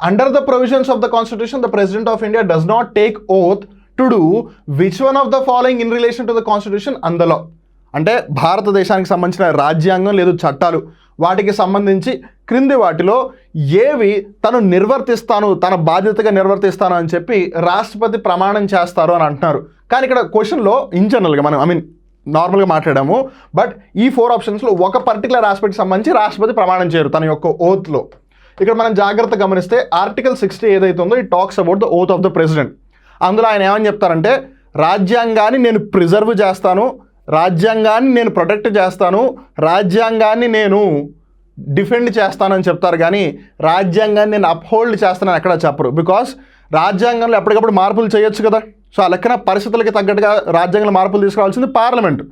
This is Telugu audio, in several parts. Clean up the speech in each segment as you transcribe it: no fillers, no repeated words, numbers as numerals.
Under the provisions of the Constitution, the President of India does not take oath to do which one of the following in relation to the Constitution and the law. అంటే భారతదేశానికి సంబంధించిన రాజ్యాంగం లేదు చట్టాలు వాటికి సంబంధించి క్రింది వాటిలో ఏవి తను నిర్వర్తిస్తాను, తన బాధ్యతగా నిర్వర్తిస్తాను అని చెప్పి రాష్ట్రపతి ప్రమాణం చేస్తారు అని అంటున్నారు. కానీ ఇక్కడ క్వశ్చన్లో ఇన్ జనరల్గా మనం నార్మల్గా మాట్లాడాము. బట్ ఈ 4 ఆప్షన్స్లో ఒక పర్టికులర్ ఆస్పెక్ట్కి సంబంధించి రాష్ట్రపతి ప్రమాణం చేయరు తన యొక్క ఓత్లో. ఇక్కడ మనం జాగ్రత్త గమనిస్తే ఆర్టికల్ 60 ఏదైతే ఉందో it talks about the oath of the president. అందులో ఆయన ఏమని చెప్తారంటే రాజ్యాంగాన్ని నేను ప్రిజర్వ్ చేస్తాను, రాజ్యాంగాన్ని నేను ప్రొటెక్ట్ చేస్తాను, రాజ్యాంగాన్ని నేను డిఫెండ్ చేస్తానని చెప్తారు. కానీ రాజ్యాంగాన్ని నేను అప్హోల్డ్ చేస్తానని ఎక్కడ చెప్పరు. బికాస్ రాజ్యాంగంలో ఎప్పటికప్పుడు మార్పులు చేయొచ్చు కదా. సో ఆ లెక్కన పరిస్థితులకి తగ్గట్టుగా రాజ్యాంగంలో మార్పులు తీసుకురావాల్సింది పార్లమెంటు.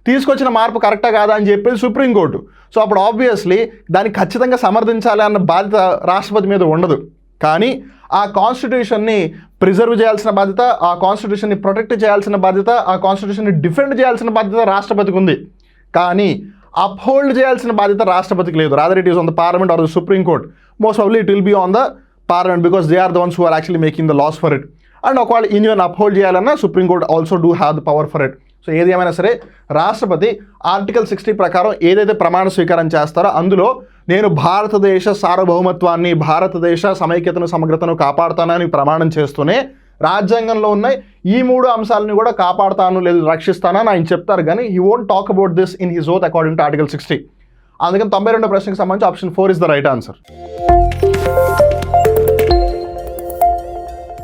తీసుకొచ్చిన మార్పు కరెక్టా కాదా అని చెప్పేది సుప్రీంకోర్టు. సో అప్పుడు ఆబ్వియస్లీ దాన్ని ఖచ్చితంగా సమర్థించాలి అన్న బాధ్యత రాష్ట్రపతి మీద ఉండదు. కానీ ఆ కాన్స్టిట్యూషన్ని ప్రిజర్వ్ చేయాల్సిన బాధ్యత, ఆ కాన్స్టిట్యూషన్ని ప్రొటెక్ట్ చేయాల్సిన బాధ్యత, ఆ కాన్స్టిట్యూషన్ని డిఫెండ్ చేయాల్సిన బాధ్యత రాష్ట్రపతికి ఉంది. కానీ అప్హోల్డ్ చేయాల్సిన బాధ్యత రాష్ట్రపతికి లేదు. Rather it is on the parliament or the supreme court. Most probably it will be on the parliament because they are the ones who are actually making the laws for it. And ఒకవేళ ఈవెన్ అప్హోల్డ్ చేయాలన్నా supreme court also do have the power for it. So ఏది ఏమైనా సరే రాష్ట్రపతి ఆర్టికల్ 60 ప్రకారం ఏదైతే ప్రమాణ స్వీకారం చేస్తారో అందులో నేను భారతదేశ సార్వభౌమత్వాన్ని, భారతదేశ సమైక్యతను, సమగ్రతను కాపాడుతానని ప్రమాణం చేస్తూనే రాజ్యాంగంలో ఉన్న ఈ 3 అంశాలను కూడా కాపాడుతాను లేదు రక్షిస్తానని ఆయన చెప్తారు. కానీ he won't talk about this in his oath according to article 60. అందుకని 92వ ప్రశ్నకు సంబంధించి option 4 is the right answer.